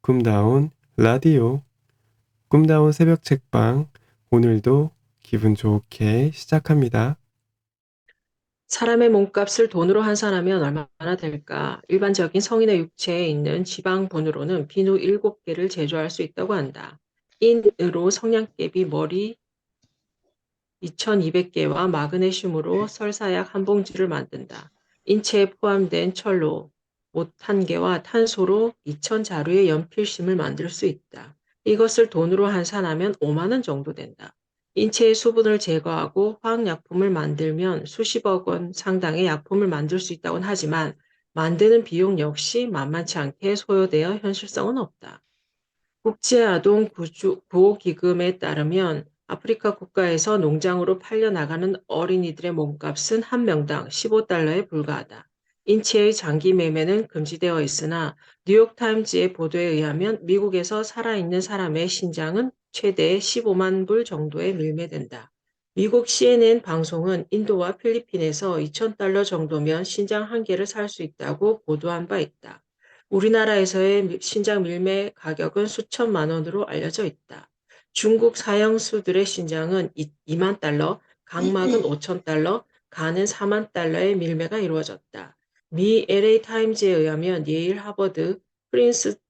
꿈다운 라디오, 꿈다운 새벽 책방, 오늘도 기분 좋게 시작합니다. 사람의 몸값을 돈으로 환산하면 얼마나 될까? 일반적인 성인의 육체에 있는 지방분으로는 비누 7개를 제조할 수 있다고 한다. 인으로 성냥개비 머리 2200개와 마그네슘으로 설사약 한 봉지를 만든다. 인체에 포함된 철로 옷 1개와 탄소로 2000자루의 연필심을 만들 수 있다. 이것을 돈으로 환산하면 5만 원 정도 된다. 인체의 수분을 제거하고 화학약품을 만들면 수십억 원 상당의 약품을 만들 수 있다곤 하지만 만드는 비용 역시 만만치 않게 소요되어 현실성은 없다. 국제아동구호기금에 따르면 아프리카 국가에서 농장으로 팔려나가는 어린이들의 몸값은 한 명당 15달러에 불과하다. 인체의 장기 매매는 금지되어 있으나 뉴욕타임즈의 보도에 의하면 미국에서 살아있는 사람의 신장은 최대 15만 불 정도에 밀매된다. 미국 CNN 방송은 인도와 필리핀에서 2,000달러 정도면 신장 한 개를 살 수 있다고 보도한 바 있다. 우리나라에서의 신장 밀매 가격은 수천만 원으로 알려져 있다. 중국 사형수들의 신장은 2만 달러, 각막은 5천 달러, 간은 4만 달러의 밀매가 이루어졌다. 미 LA 타임즈에 의하면 예일, 하버드,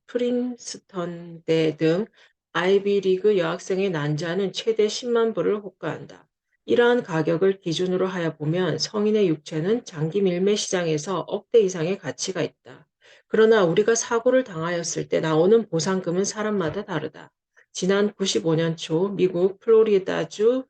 프린스턴대 등 아이비리그 여학생의 난자는 최대 10만 불을 호가한다. 이러한 가격을 기준으로 하여 보면 성인의 육체는 장기 밀매 시장에서 억대 이상의 가치가 있다. 그러나 우리가 사고를 당하였을 때 나오는 보상금은 사람마다 다르다. 지난 95년 초 미국 플로리다주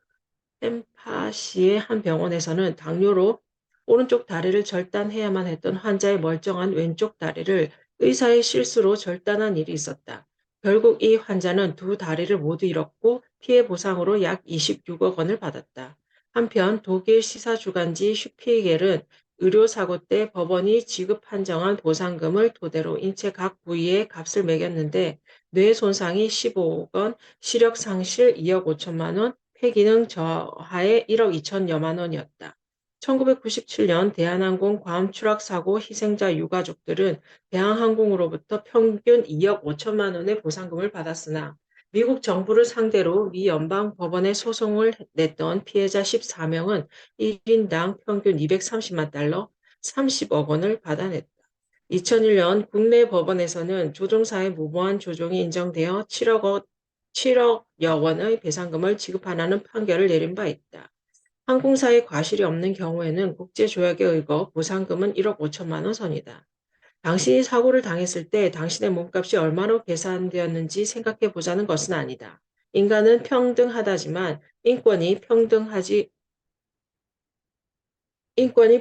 햄파시의 한 병원에서는 당뇨로 오른쪽 다리를 절단해야만 했던 환자의 멀쩡한 왼쪽 다리를 의사의 실수로 절단한 일이 있었다. 결국 이 환자는 두 다리를 모두 잃었고 피해 보상으로 약 26억 원을 받았다. 한편 독일 시사주간지 슈피겔은 의료사고 때 법원이 지급 판정한 보상금을 토대로 인체 각 부위의 값을 매겼는데 뇌 손상이 15억 원, 시력 상실 2억 5천만 원, 폐기능 저하의 1억 2천여만 원이었다. 1997년 대한항공 괌 추락 사고 희생자 유가족들은 대한항공으로부터 평균 2억 5천만 원의 보상금을 받았으나 미국 정부를 상대로 미 연방 법원에 소송을 냈던 피해자 14명은 1인당 평균 230만 달러, 30억 원을 받아냈다. 2001년 국내 법원에서는 조종사의 무모한 조종이 인정되어 7억여 원의 배상금을 지급하라는 판결을 내린 바 있다. 항공사의 과실이 없는 경우에는 국제조약에 의거 보상금은 1억 5천만 원 선이다. 당신이 사고를 당했을 때 당신의 몸값이 얼마로 계산되었는지 생각해 보자는 것은 아니다. 인간은 평등하다지만 인권이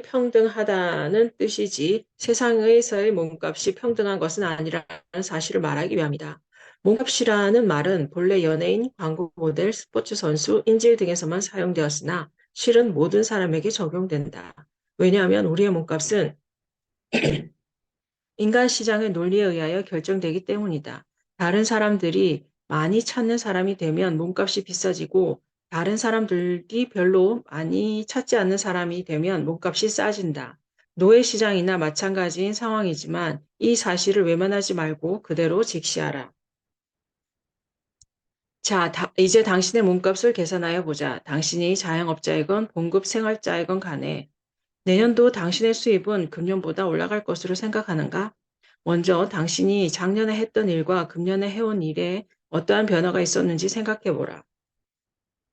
평등하다는 뜻이지 세상에서의 몸값이 평등한 것은 아니라는 사실을 말하기 위함이다. 몸값이라는 말은 본래 연예인, 광고 모델, 스포츠 선수, 인질 등에서만 사용되었으나 실은 모든 사람에게 적용된다. 왜냐하면 우리의 몸값은 인간 시장의 논리에 의하여 결정되기 때문이다. 다른 사람들이 많이 찾는 사람이 되면 몸값이 비싸지고 다른 사람들이 별로 많이 찾지 않는 사람이 되면 몸값이 싸진다. 노예 시장이나 마찬가지인 상황이지만 이 사실을 외면하지 말고 그대로 직시하라. 자, 이제 당신의 몸값을 계산하여 보자. 당신이 자영업자이건 봉급 생활자이건 간에 내년도 당신의 수입은 금년보다 올라갈 것으로 생각하는가? 먼저 당신이 작년에 했던 일과 금년에 해온 일에 어떠한 변화가 있었는지 생각해 보라.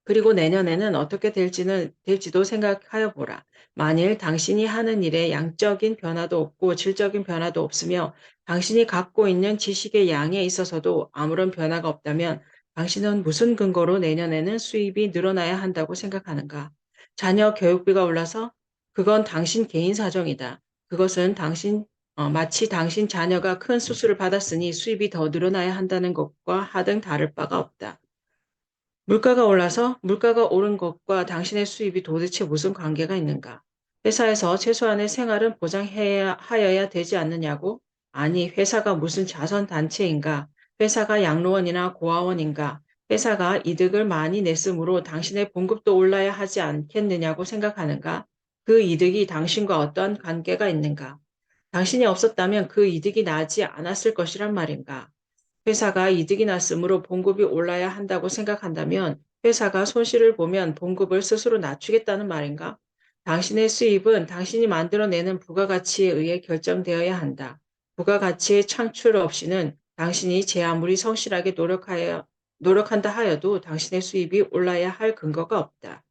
그리고 내년에는 어떻게 될지도 생각하여 보라. 만일 당신이 하는 일에 양적인 변화도 없고 질적인 변화도 없으며 당신이 갖고 있는 지식의 양에 있어서도 아무런 변화가 없다면 당신은 무슨 근거로 내년에는 수입이 늘어나야 한다고 생각하는가? 자녀 교육비가 올라서 그건 당신 개인 사정이다. 그것은 마치 당신 자녀가 큰 수술을 받았으니 수입이 더 늘어나야 한다는 것과 하등 다를 바가 없다. 물가가 올라서 물가가 오른 것과 당신의 수입이 도대체 무슨 관계가 있는가? 회사에서 최소한의 생활은 하여야 되지 않느냐고? 아니, 회사가 무슨 자선단체인가? 회사가 양로원이나 고아원인가? 회사가 이득을 많이 냈으므로 당신의 봉급도 올라야 하지 않겠느냐고 생각하는가? 그 이득이 당신과 어떠한 관계가 있는가? 당신이 없었다면 그 이득이 나지 않았을 것이란 말인가? 회사가 이득이 났으므로 봉급이 올라야 한다고 생각한다면 회사가 손실을 보면 봉급을 스스로 낮추겠다는 말인가? 당신의 수입은 당신이 만들어내는 부가가치에 의해 결정되어야 한다. 부가가치의 창출 없이는 당신이 제 아무리 성실하게 노력한다 하여도 당신의 수입이 올라야 할 근거가 없다.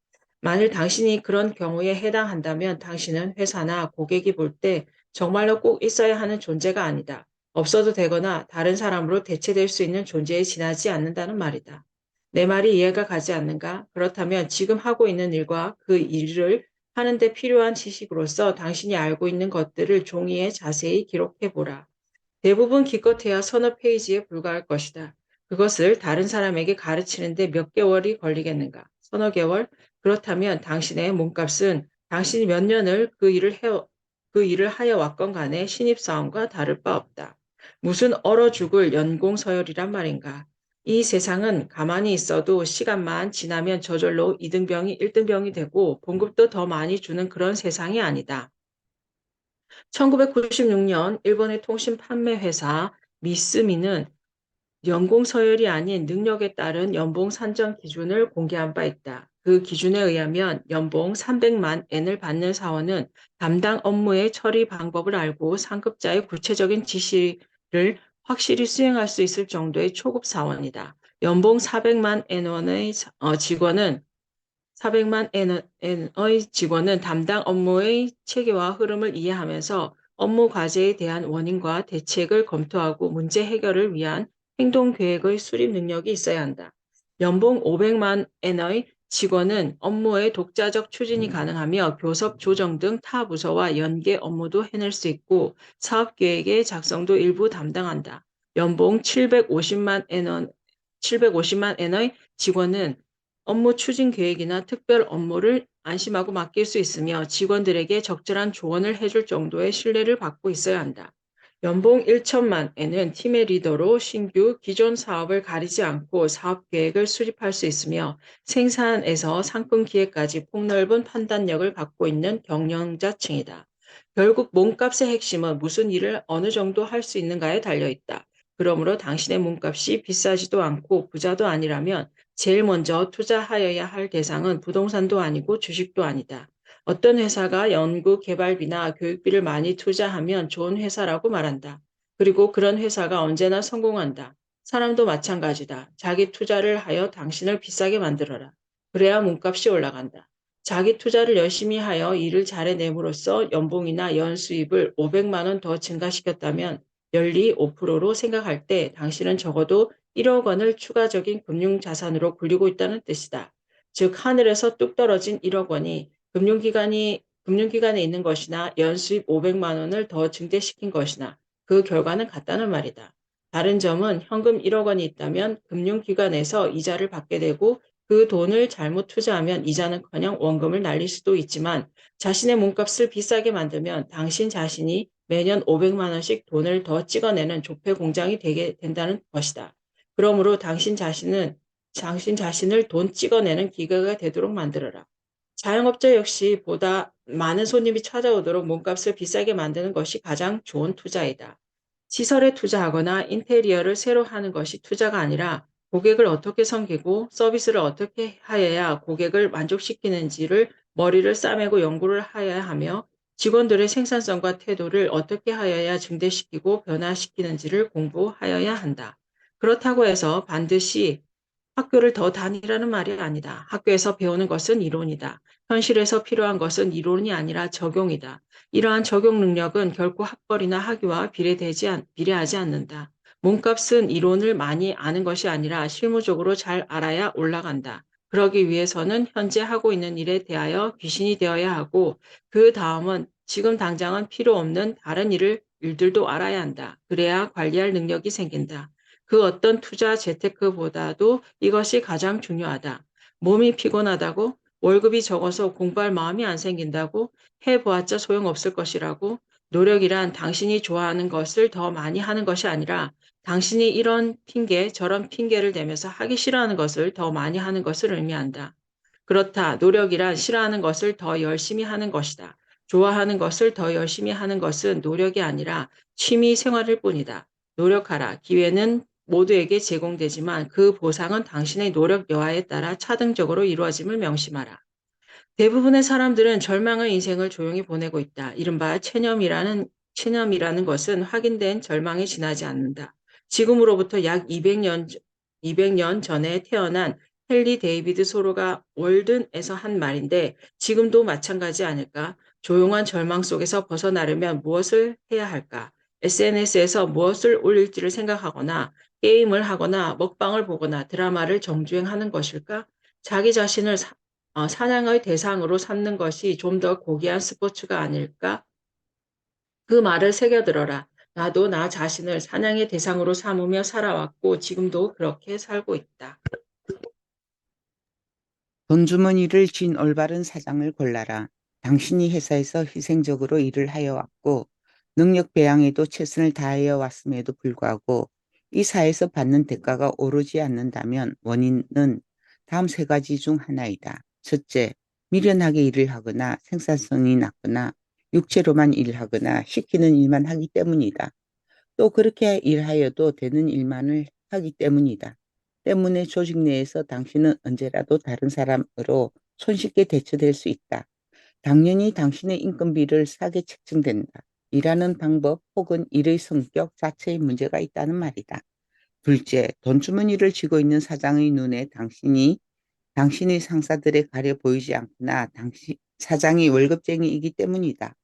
만일 당신이 그런 경우에 해당한다면 당신은 회사나 고객이 볼 때 정말로 꼭 있어야 하는 존재가 아니다. 없어도 되거나 다른 사람으로 대체될 수 있는 존재에 지나지 않는다는 말이다. 내 말이 이해가 가지 않는가? 그렇다면 지금 하고 있는 일과 그 일을 하는데 필요한 지식으로서 당신이 알고 있는 것들을 종이에 자세히 기록해 보라. 대부분 기껏해야 서너 페이지에 불과할 것이다. 그것을 다른 사람에게 가르치는데 몇 개월이 걸리겠는가? 서너 개월? 그렇다면 당신의 몸값은 당신이 몇 년을 그 일을 하여 왔건 간에 신입사원과 다를 바 없다. 무슨 얼어 죽을 연공 서열이란 말인가? 이 세상은 가만히 있어도 시간만 지나면 저절로 2등병이 1등병이 되고 봉급도 더 많이 주는 그런 세상이 아니다. 1996년 일본의 통신 판매 회사 미쓰미는 연공 서열이 아닌 능력에 따른 연봉 산정 기준을 공개한 바 있다. 그 기준에 의하면 연봉 300만 엔을 받는 사원은 담당 업무의 처리 방법을 알고 상급자의 구체적인 지시를 확실히 수행할 수 있을 정도의 초급 사원이다. 연봉 400만 엔원의 직원은 400만 엔의 직원은 담당 업무의 체계와 흐름을 이해하면서 업무 과제에 대한 원인과 대책을 검토하고 문제 해결을 위한 행동 계획의 수립 능력이 있어야 한다. 연봉 500만 엔의 직원은 업무의 독자적 추진이 가능하며 교섭 조정 등 타 부서와 연계 업무도 해낼 수 있고 사업 계획의 작성도 일부 담당한다. 연봉 750만 엔의 직원은 업무 추진 계획이나 특별 업무를 안심하고 맡길 수 있으며 직원들에게 적절한 조언을 해줄 정도의 신뢰를 받고 있어야 한다. 연봉 1천만 엔은 팀의 리더로 신규 기존 사업을 가리지 않고 사업 계획을 수립할 수 있으며 생산에서 상품 기획까지 폭넓은 판단력을 갖고 있는 경영자층이다. 결국 몸값의 핵심은 무슨 일을 어느 정도 할 수 있는가에 달려 있다. 그러므로 당신의 몸값이 비싸지도 않고 부자도 아니라면 제일 먼저 투자하여야 할 대상은 부동산도 아니고 주식도 아니다. 어떤 회사가 연구 개발비나 교육비를 많이 투자하면 좋은 회사라고 말한다. 그리고 그런 회사가 언제나 성공한다. 사람도 마찬가지다. 자기 투자를 하여 당신을 비싸게 만들어라. 그래야 몸값이 올라간다. 자기 투자를 열심히 하여 일을 잘해냄으로써 연봉이나 연수입을 500만 원 더 증가시켰다면 연리 5%로 생각할 때 당신은 적어도 1억 원을 추가적인 금융자산으로 굴리고 있다는 뜻이다. 즉 하늘에서 뚝 떨어진 1억 원이 금융기관에 있는 것이나 연수입 500만 원을 더 증대시킨 것이나 그 결과는 같다는 말이다. 다른 점은 현금 1억 원이 있다면 금융기관에서 이자를 받게 되고 그 돈을 잘못 투자하면 이자는커녕 원금을 날릴 수도 있지만 자신의 몸값을 비싸게 만들면 당신 자신이 매년 500만 원씩 돈을 더 찍어내는 조폐 공장이 되게 된다는 것이다. 그러므로 당신 자신을 돈 찍어내는 기계가 되도록 만들어라. 자영업자 역시 보다 많은 손님이 찾아오도록 몸값을 비싸게 만드는 것이 가장 좋은 투자이다. 시설에 투자하거나 인테리어를 새로 하는 것이 투자가 아니라 고객을 어떻게 섬기고 서비스를 어떻게 하여야 고객을 만족시키는지를 머리를 싸매고 연구를 하여야 하며 직원들의 생산성과 태도를 어떻게 하여야 증대시키고 변화시키는지를 공부하여야 한다. 그렇다고 해서 반드시 학교를 더 다니라는 말이 아니다. 학교에서 배우는 것은 이론이다. 현실에서 필요한 것은 이론이 아니라 적용이다. 이러한 적용 능력은 결코 학벌이나 학위와 비례하지 않는다. 몸값은 이론을 많이 아는 것이 아니라 실무적으로 잘 알아야 올라간다. 그러기 위해서는 현재 하고 있는 일에 대하여 귀신이 되어야 하고 그 다음은 지금 당장은 필요 없는 다른 일들도 알아야 한다. 그래야 관리할 능력이 생긴다. 그 어떤 투자 재테크보다도 이것이 가장 중요하다. 몸이 피곤하다고? 월급이 적어서 공부할 마음이 안 생긴다고? 해보았자 소용없을 것이라고? 노력이란 당신이 좋아하는 것을 더 많이 하는 것이 아니라 당신이 이런 핑계 저런 핑계를 대면서 하기 싫어하는 것을 더 많이 하는 것을 의미한다. 그렇다. 노력이란 싫어하는 것을 더 열심히 하는 것이다. 좋아하는 것을 더 열심히 하는 것은 노력이 아니라 취미 생활일 뿐이다. 노력하라. 기회는 모두에게 제공되지만 그 보상은 당신의 노력 여하에 따라 차등적으로 이루어짐을 명심하라. 대부분의 사람들은 절망의 인생을 조용히 보내고 있다. 이른바 체념이라는 것은 확인된 절망이 지나지 않는다. 지금으로부터 약 200년 전에 태어난 헨리 데이비드 소로가 월든에서 한 말인데 지금도 마찬가지 아닐까? 조용한 절망 속에서 벗어나려면 무엇을 해야 할까? SNS에서 무엇을 올릴지를 생각하거나 게임을 하거나 먹방을 보거나 드라마를 정주행하는 것일까? 자기 자신을 사냥의 대상으로 삼는 것이 좀 더 고귀한 스포츠가 아닐까? 그 말을 새겨들어라. 나도 나 자신을 사냥의 대상으로 삼으며 살아왔고 지금도 그렇게 살고 있다. 돈주머니를 쥔 올바른 사장을 골라라. 당신이 회사에서 희생적으로 일을 하여 왔고 능력 배양에도 최선을 다하여 왔음에도 불구하고 이 사회에서 받는 대가가 오르지 않는다면 원인은 다음 세 가지 중 하나이다. 첫째, 미련하게 일을 하거나 생산성이 낮거나 육체로만 일하거나 시키는 일만 하기 때문이다. 또 그렇게 일하여도 되는 일만을 하기 때문이다. 때문에 조직 내에서 당신은 언제라도 다른 사람으로 손쉽게 대처될 수 있다. 당연히 당신의 인건비를 싸게 책정된다. 일하는 방법 혹은 일의 성격 자체에 문제가 있다는 말이다. 둘째, 돈주머니를 쥐고 있는 사장의 눈에 당신의 상사들에 가려 보이지 않거나 사장이 월급쟁이이기 때문이다.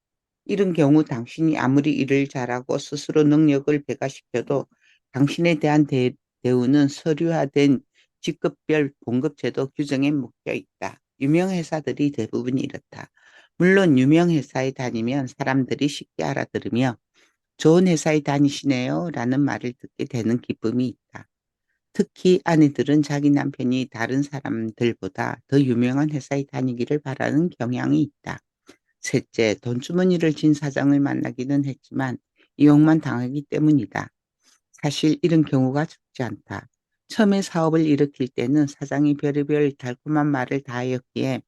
이런 경우 당신이 아무리 일을 잘하고 스스로 능력을 배가시켜도 당신에 대한 대우는 서류화된 직급별 봉급제도 규정에 묶여 있다. 유명 회사들이 대부분 이렇다. 물론 유명 회사에 다니면 사람들이 쉽게 알아들으며 좋은 회사에 다니시네요 라는 말을 듣게 되는 기쁨이 있다. 특히 아내들은 자기 남편이 다른 사람들보다 더 유명한 회사에 다니기를 바라는 경향이 있다. 셋째, 돈주머니를 쥔 사장을 만나기는 했지만 이용만 당하기 때문이다. 사실 이런 경우가 적지 않다. 처음에 사업을 일으킬 때는 사장이 별의별 달콤한 말을 다 하였기에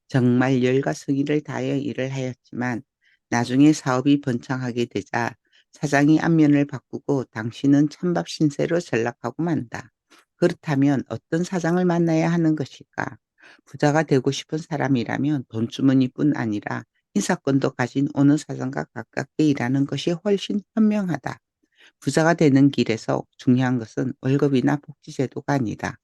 정말 열과 성의를 다하여 일을 하였지만 나중에 사업이 번창하게 되자 사장이 안면을 바꾸고 당신은 찬밥 신세로 전락하고 만다. 그렇다면 어떤 사장을 만나야 하는 것일까? 부자가 되고 싶은 사람이라면 돈주머니뿐 아니라 인사권도 가진 어느 사장과 가깝게 일하는 것이 훨씬 현명하다. 부자가 되는 길에서 중요한 것은 월급이나 복지제도가 아니다.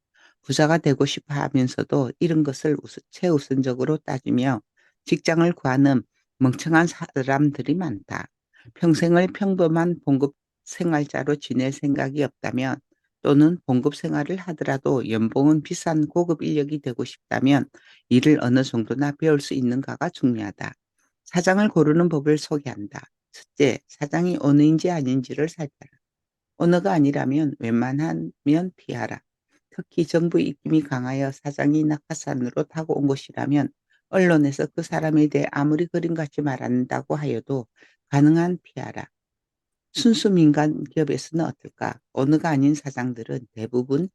부자가 되고 싶어 하면서도 이런 것을 최우선적으로 따지며 직장을 구하는 멍청한 사람들이 많다. 평생을 평범한 봉급 생활자로 지낼 생각이 없다면 또는 봉급 생활을 하더라도 연봉은 비싼 고급 인력이 되고 싶다면 일을 어느 정도나 배울 수 있는가가 중요하다. 사장을 고르는 법을 소개한다. 첫째, 사장이 언어인지 아닌지를 살펴라. 언어가 아니라면 웬만하면 피하라. 특히 정부 입김이 강하여 사장이 낙하산으로 타고 온 것이라면 언론에서 그 사람에 대해 아무리 그림같이 말한다고 하여도 가능한 피하라. 순수 민간 기업에서는 어떨까? 언어가 아닌 사장들은 대부분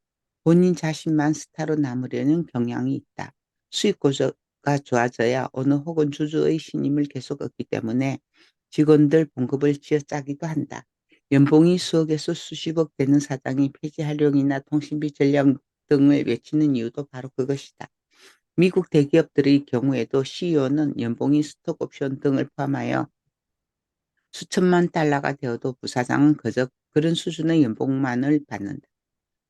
본인 자신만 스타로 남으려는 경향이 있다. 수익 구조가 좋아져야 어느 혹은 주주의 신임을 계속 얻기 때문에 직원들 봉급을 쥐어짜기도 한다. 연봉이 수억에서 수십억 되는 사장이 폐지활용이나 통신비 전략 등을 외치는 이유도 바로 그것이다. 미국 대기업들의 경우에도 CEO는 연봉이 스톡 옵션 등을 포함하여 수천만 달러가 되어도 부사장은 그저 그런 수준의 연봉만을 받는다.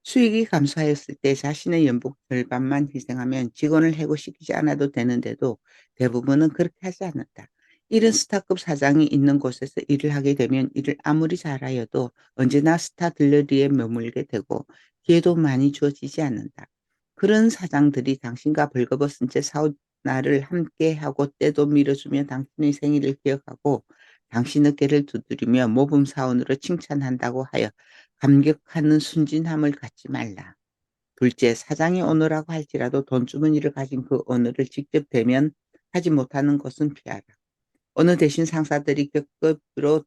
수익이 감소하였을 때 자신의 연봉 절반만 희생하면 직원을 해고시키지 않아도 되는데도 대부분은 그렇게 하지 않는다. 이런 스타급 사장이 있는 곳에서 일을 하게 되면 일을 아무리 잘하여도 언제나 스타 들러리에 머물게 되고 기회도 많이 주어지지 않는다. 그런 사장들이 당신과 벌거벗은 채 사우나를 함께 하고 때도 밀어주며 당신의 생일을 기억하고 당신 어깨를 두드리며 모범 사원으로 칭찬한다고 하여 감격하는 순진함을 갖지 말라. 둘째, 사장이 언어라고 할지라도 돈주머니를 가진 그 언어를 직접 대면하지 못하는 곳은 피하라. 언어 대신 상사들이 격급으로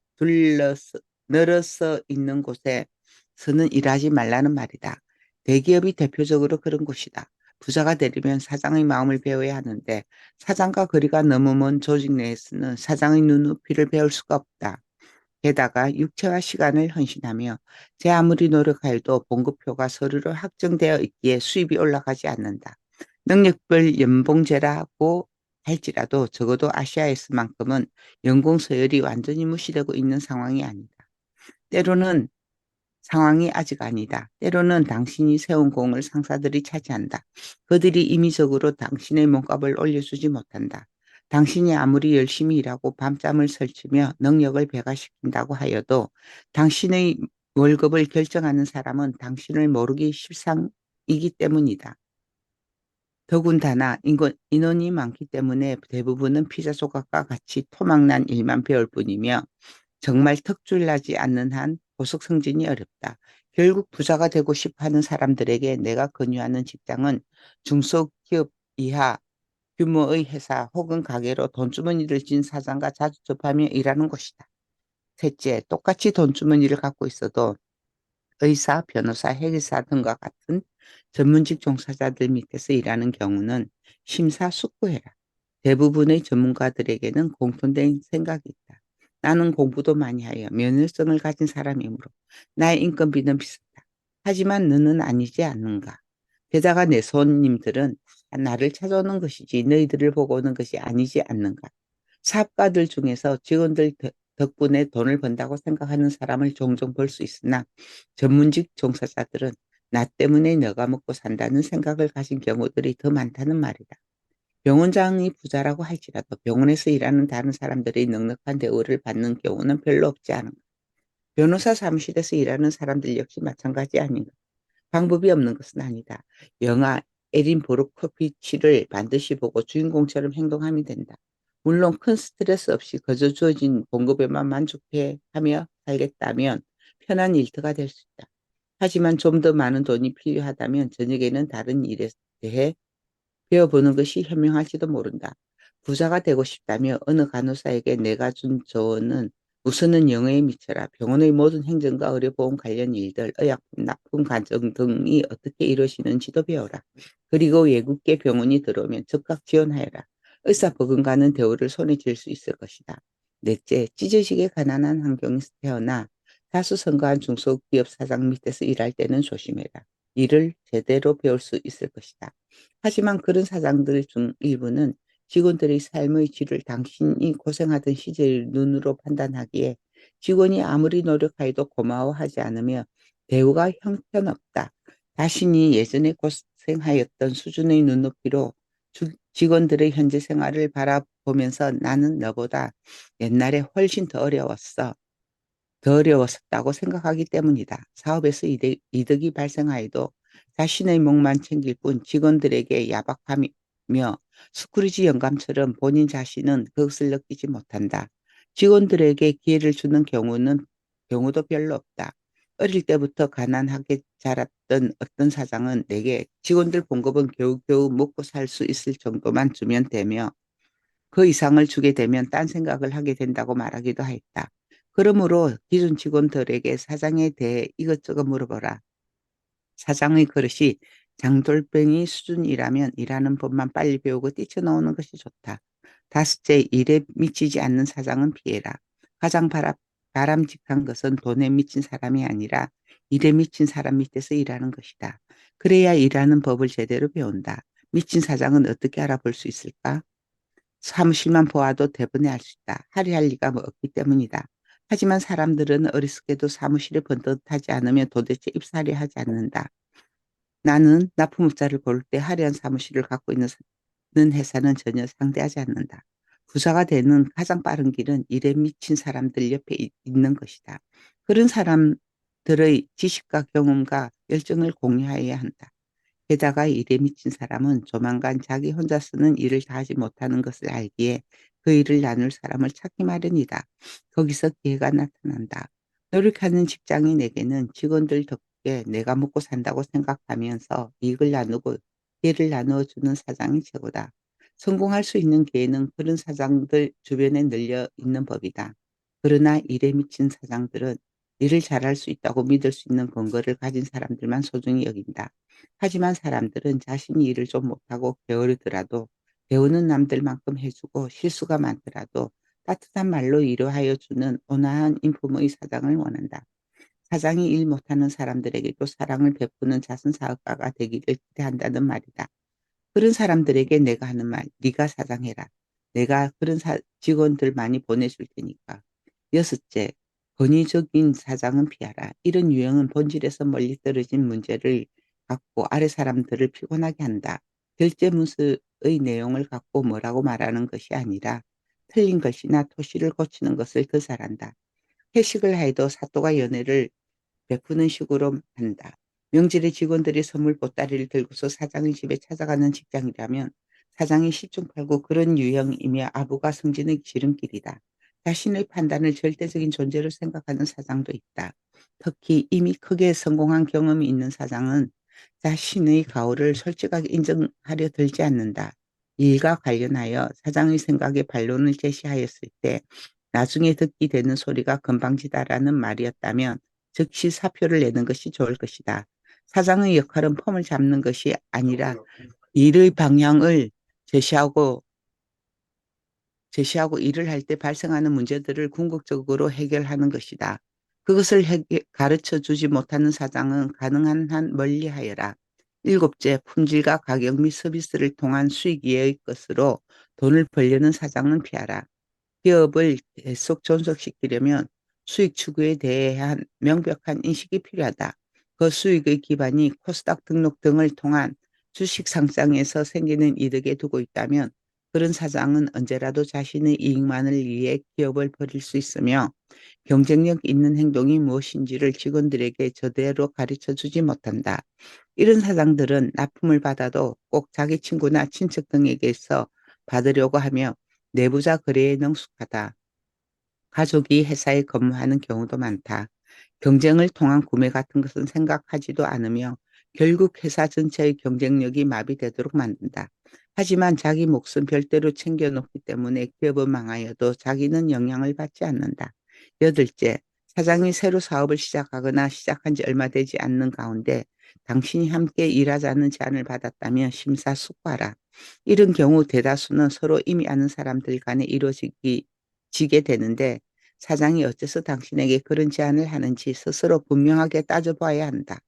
늘어서 있는 곳에서는 일하지 말라는 말이다. 대기업이 대표적으로 그런 곳이다. 부자가 되려면 사장의 마음을 배워야 하는데 사장과 거리가 너무 먼 조직 내에서는 사장의 눈높이를 배울 수가 없다. 게다가 육체와 시간을 헌신하며 제 아무리 노력하여도 봉급표가 서류로 확정되어 있기에 수입이 올라가지 않는다. 능력별 연봉제라고 할지라도 적어도 아시아에서만큼은 연공 서열이 완전히 무시되고 있는 상황이 아니다. 때로는 상황이 아직 아니다. 때로는 당신이 세운 공을 상사들이 차지한다. 그들이 임의적으로 당신의 몸값을 올려주지 못한다. 당신이 아무리 열심히 일하고 밤잠을 설치며 능력을 배가시킨다고 하여도 당신의 월급을 결정하는 사람은 당신을 모르기 십상이기 때문이다. 더군다나 인원이 많기 때문에 대부분은 피자 조각과 같이 토막난 일만 배울 뿐이며 정말 턱줄 나지 않는 한 고속 승진이 어렵다. 결국 부자가 되고 싶어하는 사람들에게 내가 권유하는 직장은 중소기업 이하 규모의 회사 혹은 가게로 돈주머니를 쥔 사장과 자주 접하며 일하는 곳이다. 셋째, 똑같이 돈주머니를 갖고 있어도 의사, 변호사, 회계사 등과 같은 전문직 종사자들 밑에서 일하는 경우는 심사숙고해라. 대부분의 전문가들에게는 공통된 생각이 있다. 나는 공부도 많이 하여 면허증을 가진 사람이므로 나의 인건비는 비싸다. 하지만 너는 아니지 않는가? 게다가 내 손님들은 나를 찾아오는 것이지 너희들을 보고 오는 것이 아니지 않는가? 사업가들 중에서 직원들 덕분에 돈을 번다고 생각하는 사람을 종종 볼 수 있으나 전문직 종사자들은 나 때문에 너가 먹고 산다는 생각을 가진 경우들이 더 많다는 말이다. 병원장이 부자라고 할지라도 병원에서 일하는 다른 사람들이 넉넉한 대우를 받는 경우는 별로 없지 않은가. 변호사 사무실에서 일하는 사람들 역시 마찬가지 아닌가. 방법이 없는 것은 아니다. 영화 에린 브로코비치를 반드시 보고 주인공처럼 행동하면 된다. 물론 큰 스트레스 없이 거저 주어진 봉급에만 만족해 하며 살겠다면 편한 일터가 될 수 있다. 하지만 좀 더 많은 돈이 필요하다면 저녁에는 다른 일에 대해 배워보는 것이 현명할지도 모른다. 부자가 되고 싶다며 어느 간호사에게 내가 준 조언은 우선은 영어에 미쳐라. 병원의 모든 행정과 의료보험 관련 일들, 의약품, 납품 과정 등이 어떻게 이루어지는지도 배워라. 그리고 외국계 병원이 들어오면 즉각 지원하여라. 의사 버금가는 대우를 손에 쥘 수 있을 것이다. 넷째, 찢어지게 가난한 환경에서 태어나 다수 성과한 중소기업 사장 밑에서 일할 때는 조심해라. 일을 제대로 배울 수 있을 것이다. 하지만 그런 사장들 중 일부는 직원들의 삶의 질을 당신이 고생하던 시절 눈으로 판단하기에 직원이 아무리 노력하여도 고마워하지 않으며 대우가 형편없다. 자신이 예전에 고생하였던 수준의 눈높이로 직원들의 현재 생활을 바라보면서 나는 너보다 옛날에 훨씬 더 어려웠었다고 생각하기 때문이다. 사업에서 이득이 발생하여도 자신의 목만 챙길 뿐 직원들에게 야박하며 스크루지 영감처럼 본인 자신은 그것을 느끼지 못한다. 직원들에게 기회를 주는 경우도 별로 없다. 어릴 때부터 가난하게 자랐던 어떤 사장은 내게 직원들 봉급은 겨우겨우 먹고 살 수 있을 정도만 주면 되며 그 이상을 주게 되면 딴 생각을 하게 된다고 말하기도 했다. 그러므로 기존 직원들에게 사장에 대해 이것저것 물어보라. 사장의 그릇이 장돌뱅이 수준이라면 일하는 법만 빨리 배우고 뛰쳐나오는 것이 좋다. 다섯째, 일에 미치지 않는 사장은 피해라. 가장 바람직한 것은 돈에 미친 사람이 아니라 일에 미친 사람 밑에서 일하는 것이다. 그래야 일하는 법을 제대로 배운다. 미친 사장은 어떻게 알아볼 수 있을까? 사무실만 보아도 대번에 알 수 있다. 할애할 리가 뭐 없기 때문이다. 하지만 사람들은 어리석게도 사무실을 번듯하지 않으면 도대체 입사하려 하지 않는다. 나는 납품업자를 고를 때 화려한 사무실을 갖고 있는 회사는 전혀 상대하지 않는다. 부자가 되는 가장 빠른 길은 일에 미친 사람들 옆에 있는 것이다. 그런 사람들의 지식과 경험과 열정을 공유해야 한다. 게다가 일에 미친 사람은 조만간 자기 혼자 쓰는 일을 다 하지 못하는 것을 알기에 그 일을 나눌 사람을 찾기 마련이다. 거기서 기회가 나타난다. 노력하는 직장인에게는 직원들 덕에 내가 먹고 산다고 생각하면서 이익을 나누고 기회를 나누어 주는 사장이 최고다. 성공할 수 있는 기회는 그런 사장들 주변에 널려 있는 법이다. 그러나 일에 미친 사장들은 일을 잘할 수 있다고 믿을 수 있는 근거를 가진 사람들만 소중히 여긴다. 하지만 사람들은 자신이 일을 좀 못하고 게으르더라도 배우는 남들만큼 해주고 실수가 많더라도 따뜻한 말로 위로하여 주는 온화한 인품의 사장을 원한다. 사장이 일 못하는 사람들에게도 사랑을 베푸는 자선사업가가 되기를 기대한다는 말이다. 그런 사람들에게 내가 하는 말, 네가 사장해라. 내가 그런 직원들 많이 보내줄 테니까. 여섯째, 권위적인 사장은 피하라. 이런 유형은 본질에서 멀리 떨어진 문제를 갖고 아래 사람들을 피곤하게 한다. 결제 문서의 내용을 갖고 뭐라고 말하는 것이 아니라 틀린 것이나 토시를 고치는 것을 더 잘한다. 회식을 해도 사또가 연애를 베푸는 식으로 한다. 명절에 직원들이 선물 보따리를 들고서 사장의 집에 찾아가는 직장이라면 사장이 시중 팔고 그런 유형이며 아부가 승진의 지름길이다. 자신의 판단을 절대적인 존재로 생각하는 사장도 있다. 특히 이미 크게 성공한 경험이 있는 사장은 자신의 가오를 솔직하게 인정하려 들지 않는다. 일과 관련하여 사장의 생각에 반론을 제시하였을 때 나중에 듣게 되는 소리가 건방지다라는 말이었다면 즉시 사표를 내는 것이 좋을 것이다. 사장의 역할은 폼을 잡는 것이 아니라 일의 방향을 제시하고 일을 할 때 발생하는 문제들을 궁극적으로 해결하는 것이다. 그것을 가르쳐 주지 못하는 사장은 가능한 한 멀리하여라. 일곱째, 품질과 가격 및 서비스를 통한 수익 이해의 것으로 돈을 벌려는 사장은 피하라. 기업을 계속 존속시키려면 수익 추구에 대한 명백한 인식이 필요하다. 그 수익의 기반이 코스닥 등록 등을 통한 주식 상장에서 생기는 이득에 두고 있다면 그런 사장은 언제라도 자신의 이익만을 위해 기업을 버릴 수 있으며 경쟁력 있는 행동이 무엇인지를 직원들에게 제대로 가르쳐 주지 못한다. 이런 사장들은 납품을 받아도 꼭 자기 친구나 친척 등에게서 받으려고 하며 내부자 거래에 능숙하다. 가족이 회사에 근무하는 경우도 많다. 경쟁을 통한 구매 같은 것은 생각하지도 않으며 결국 회사 전체의 경쟁력이 마비되도록 만든다. 하지만 자기 몫은 별도로 챙겨놓기 때문에 기업은 망하여도 자기는 영향을 받지 않는다. 여덟째, 사장이 새로 사업을 시작하거나 시작한 지 얼마 되지 않는 가운데 당신이 함께 일하자는 제안을 받았다면 심사숙고하라. 이런 경우 대다수는 서로 이미 아는 사람들 간에 지게 되는데 사장이 어째서 당신에게 그런 제안을 하는지 스스로 분명하게 따져봐야 한다.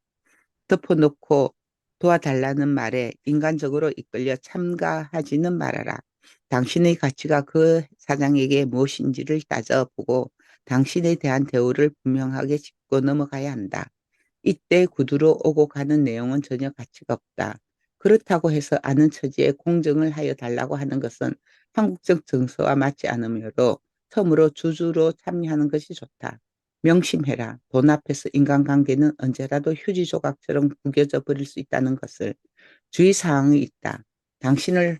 덮어놓고 도와달라는 말에 인간적으로 이끌려 참가하지는 말아라. 당신의 가치가 그 사장에게 무엇인지를 따져보고 당신에 대한 대우를 분명하게 짚고 넘어가야 한다. 이때 구두로 오고 가는 내용은 전혀 가치가 없다. 그렇다고 해서 아는 처지에 공정을 하여 달라고 하는 것은 한국적 정서와 맞지 않으므로 처음으로 주주로 참여하는 것이 좋다. 명심해라. 돈 앞에서 인간관계는 언제라도 휴지 조각처럼 구겨져 버릴 수 있다는 것을. 주의사항이 있다. 당신을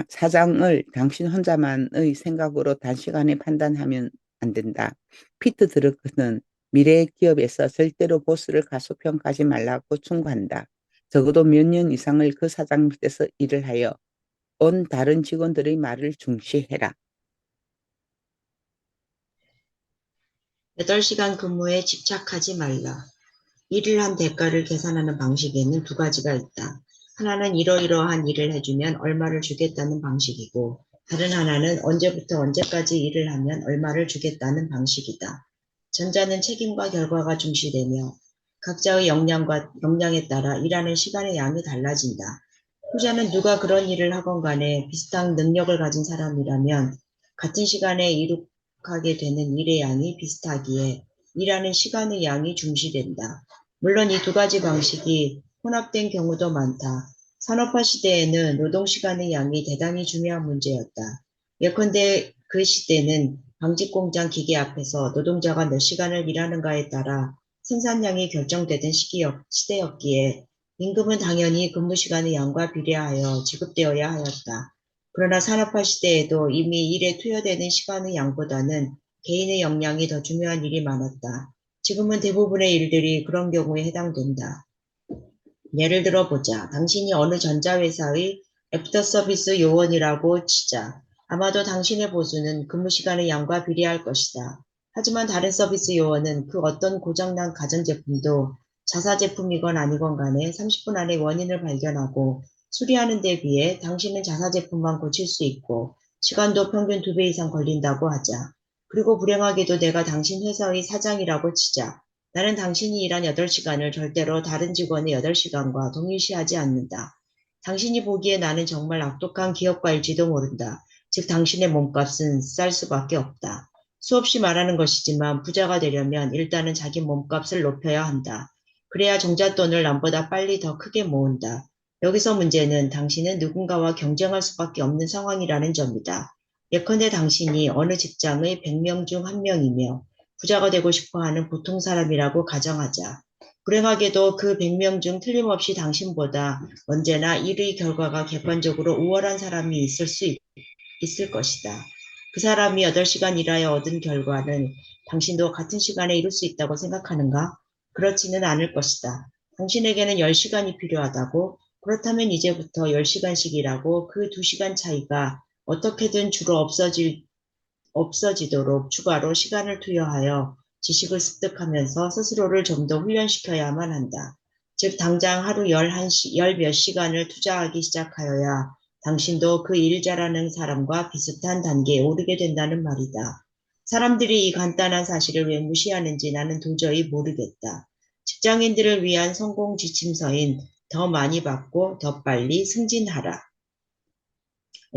사장을 당신 혼자만의 생각으로 단시간에 판단하면 안 된다. 피트 드러크는 미래의 기업에서 절대로 보스를 가소평가하지 말라고 충고한다. 적어도 몇 년 이상을 그 사장 밑에서 일을 하여 온 다른 직원들의 말을 중시해라. 8시간 근무에 집착하지 말라. 일을 한 대가를 계산하는 방식에는 두 가지가 있다. 하나는 이러이러한 일을 해주면 얼마를 주겠다는 방식이고, 다른 하나는 언제부터 언제까지 일을 하면 얼마를 주겠다는 방식이다. 전자는 책임과 결과가 중시되며 각자의 역량에 따라 일하는 시간의 양이 달라진다. 후자는 누가 그런 일을 하건 간에 비슷한 능력을 가진 사람이라면 같은 시간에 이룩하게 되는 일의 양이 비슷하기에 일하는 시간의 양이 중시된다. 물론 이 두 가지 방식이 혼합된 경우도 많다. 산업화 시대에는 노동시간의 양이 대단히 중요한 문제였다. 예컨대 그 시대는 방직공장 기계 앞에서 노동자가 몇 시간을 일하는가에 따라 생산량이 결정되던 시대였기에 임금은 당연히 근무시간의 양과 비례하여 지급되어야 하였다. 그러나 산업화 시대에도 이미 일에 투여되는 시간의 양보다는 개인의 역량이 더 중요한 일이 많았다. 지금은 대부분의 일들이 그런 경우에 해당된다. 예를 들어보자. 당신이 어느 전자회사의 애프터 서비스 요원이라고 치자. 아마도 당신의 보수는 근무시간의 양과 비례할 것이다. 하지만 다른 서비스 요원은 그 어떤 고장난 가전제품도 자사제품이건 아니건 간에 30분 안에 원인을 발견하고 수리하는 데 비해 당신은 자사제품만 고칠 수 있고 시간도 평균 2배 이상 걸린다고 하자. 그리고 불행하게도 내가 당신 회사의 사장이라고 치자. 나는 당신이 일한 8시간을 절대로 다른 직원의 8시간과 동일시하지 않는다. 당신이 보기에 나는 정말 악독한 기업가일지도 모른다. 즉 당신의 몸값은 쌀 수밖에 없다. 수없이 말하는 것이지만 부자가 되려면 일단은 자기 몸값을 높여야 한다. 그래야 종잣돈을 남보다 빨리 더 크게 모은다. 여기서 문제는 당신은 누군가와 경쟁할 수밖에 없는 상황이라는 점이다. 예컨대 당신이 어느 직장의 100명 중 1명이며 부자가 되고 싶어 하는 보통 사람이라고 가정하자. 불행하게도 그 100명 중 틀림없이 당신보다 언제나 일의 결과가 객관적으로 우월한 사람이 있을 것이다. 그 사람이 8시간 일하여 얻은 결과는 당신도 같은 시간에 이룰 수 있다고 생각하는가? 그렇지는 않을 것이다. 당신에게는 10시간이 필요하다고? 그렇다면 이제부터 10시간씩 일하고 그 2시간 차이가 어떻게든 주로 없어지도록 추가로 시간을 투여하여 지식을 습득하면서 스스로를 좀 더 훈련시켜야만 한다. 즉 당장 하루 10몇 시간을 투자하기 시작하여야 당신도 그 일 잘하는 사람과 비슷한 단계에 오르게 된다는 말이다. 사람들이 이 간단한 사실을 왜 무시하는지 나는 도저히 모르겠다. 직장인들을 위한 성공 지침서인 더 많이 받고 더 빨리 승진하라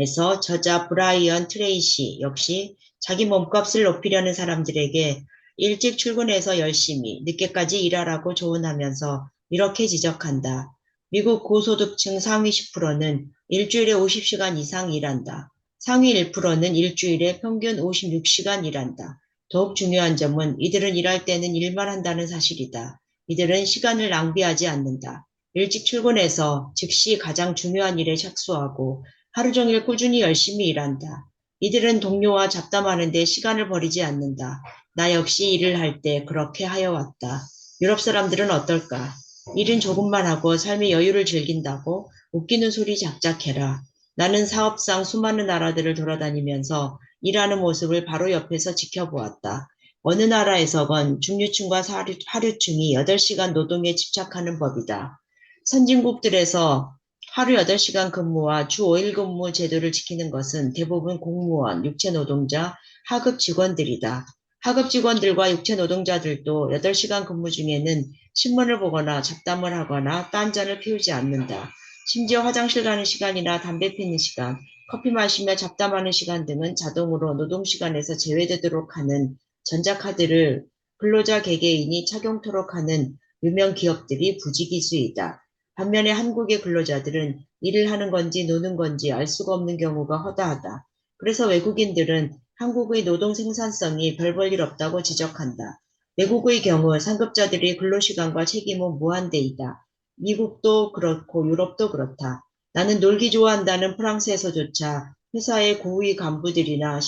에서 저자 브라이언 트레이시 역시 자기 몸값을 높이려는 사람들에게 일찍 출근해서 열심히 늦게까지 일하라고 조언하면서 이렇게 지적한다. 미국 고소득층 상위 10%는 일주일에 50시간 이상 일한다. 상위 1%는 일주일에 평균 56시간 일한다. 더욱 중요한 점은 이들은 일할 때는 일만 한다는 사실이다. 이들은 시간을 낭비하지 않는다. 일찍 출근해서 즉시 가장 중요한 일에 착수하고 하루 종일 꾸준히 열심히 일한다. 이들은 동료와 잡담하는 데 시간을 버리지 않는다. 나 역시 일을 할 때 그렇게 하여 왔다. 유럽 사람들은 어떨까? 일은 조금만 하고 삶의 여유를 즐긴다고 웃기는 소리 작작 해라. 나는 사업상 수많은 나라들을 돌아다니면서 일하는 모습을 바로 옆에서 지켜보았다. 어느 나라에서건 중류층과 하류층이 8시간 노동에 집착하는 법이다. 선진국들에서 하루 8시간 근무와 주 5일 근무 제도를 지키는 것은 대부분 공무원, 육체노동자, 하급 직원들이다. 하급 직원들과 육체노동자들도 8시간 근무 중에는 신문을 보거나 잡담을 하거나 딴전을 피우지 않는다. 심지어 화장실 가는 시간이나 담배 피는 시간, 커피 마시며 잡담하는 시간 등은 자동으로 노동시간에서 제외되도록 하는 전자카드를 근로자 개개인이 착용토록 하는 유명 기업들이 부지기수이다. 반면에 한국의 근로자들은 일을 하는 건지 노는 건지 알 수가 없는 경우가 허다하다. 그래서 외국인들은 한국의 노동 생산성이 별 볼 일 없다고 지적한다. 외국의 경우 상급자들의 근로시간과 책임은 무한대이다. 미국도 그렇고 유럽도 그렇다. 나는 놀기 좋아한다는 프랑스에서조차 회사의 고위 간부들이나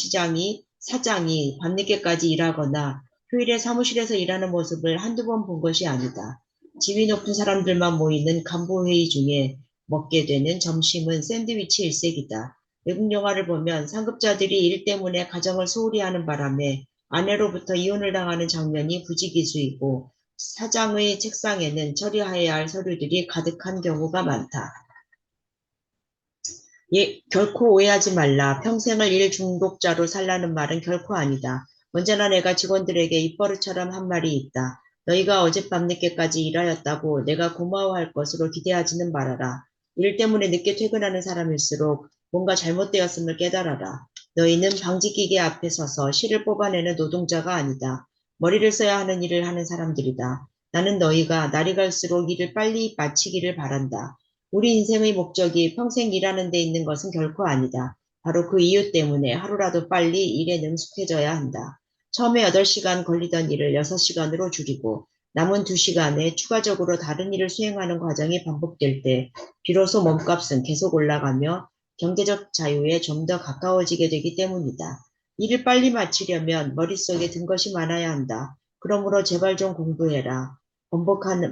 사장이 밤늦게까지 일하거나 휴일에 사무실에서 일하는 모습을 한두 번 본 것이 아니다. 지위 높은 사람들만 모이는 간부회의 중에 먹게 되는 점심은 샌드위치 일색이다. 외국 영화를 보면 상급자들이 일 때문에 가정을 소홀히 하는 바람에 아내로부터 이혼을 당하는 장면이 부지기수이고 사장의 책상에는 처리해야 할 서류들이 가득한 경우가 많다. 결코 오해하지 말라. 평생을 일 중독자로 살라는 말은 결코 아니다. 언제나 내가 직원들에게 입버릇처럼 한 말이 있다. 너희가 어젯밤 늦게까지 일하였다고 내가 고마워할 것으로 기대하지는 말아라. 일 때문에 늦게 퇴근하는 사람일수록 뭔가 잘못되었음을 깨달아라. 너희는 방직기계 앞에 서서 실을 뽑아내는 노동자가 아니다. 머리를 써야 하는 일을 하는 사람들이다. 나는 너희가 날이 갈수록 일을 빨리 마치기를 바란다. 우리 인생의 목적이 평생 일하는 데 있는 것은 결코 아니다. 바로 그 이유 때문에 하루라도 빨리 일에 능숙해져야 한다. 처음에 8시간 걸리던 일을 6시간으로 줄이고 남은 2시간에 추가적으로 다른 일을 수행하는 과정이 반복될 때 비로소 몸값은 계속 올라가며 경제적 자유에 좀 더 가까워지게 되기 때문이다. 일을 빨리 마치려면 머릿속에 든 것이 많아야 한다. 그러므로 제발 좀 공부해라.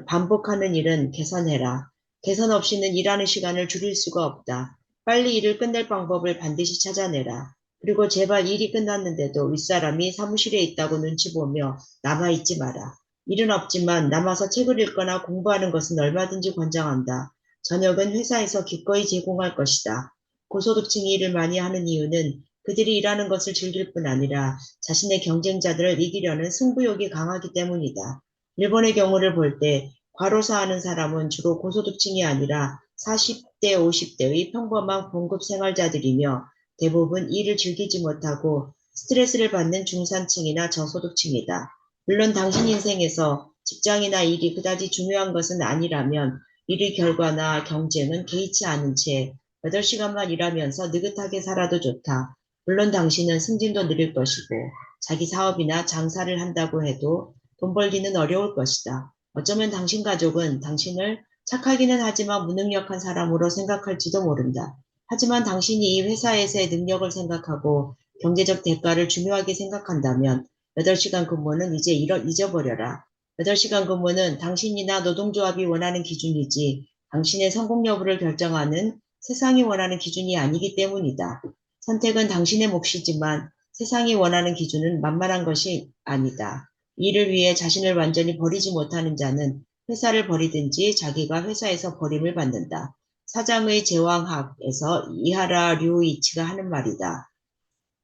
반복하는 일은 개선해라. 개선 없이는 일하는 시간을 줄일 수가 없다. 빨리 일을 끝낼 방법을 반드시 찾아내라. 그리고 제발 일이 끝났는데도 윗사람이 사무실에 있다고 눈치 보며 남아있지 마라. 일은 없지만 남아서 책을 읽거나 공부하는 것은 얼마든지 권장한다. 저녁은 회사에서 기꺼이 제공할 것이다. 고소득층이 일을 많이 하는 이유는 그들이 일하는 것을 즐길 뿐 아니라 자신의 경쟁자들을 이기려는 승부욕이 강하기 때문이다. 일본의 경우를 볼 때 과로사 하는 사람은 주로 고소득층이 아니라 40대, 50대의 평범한 공급 생활자들이며 대부분 일을 즐기지 못하고 스트레스를 받는 중산층이나 저소득층이다. 물론 당신 인생에서 직장이나 일이 그다지 중요한 것은 아니라면 일의 결과나 경쟁은 개의치 않은 채 8시간만 일하면서 느긋하게 살아도 좋다. 물론 당신은 승진도 느릴 것이고 자기 사업이나 장사를 한다고 해도 돈 벌기는 어려울 것이다. 어쩌면 당신 가족은 당신을 착하기는 하지만 무능력한 사람으로 생각할지도 모른다. 하지만 당신이 이 회사에서의 능력을 생각하고 경제적 대가를 중요하게 생각한다면 8시간 근무는 이제 잊어버려라. 8시간 근무는 당신이나 노동조합이 원하는 기준이지 당신의 성공 여부를 결정하는 세상이 원하는 기준이 아니기 때문이다. 선택은 당신의 몫이지만 세상이 원하는 기준은 만만한 것이 아니다. 이를 위해 자신을 완전히 버리지 못하는 자는 회사를 버리든지 자기가 회사에서 버림을 받는다. 사장의 제왕학에서 이하라 류이치가 하는 말이다.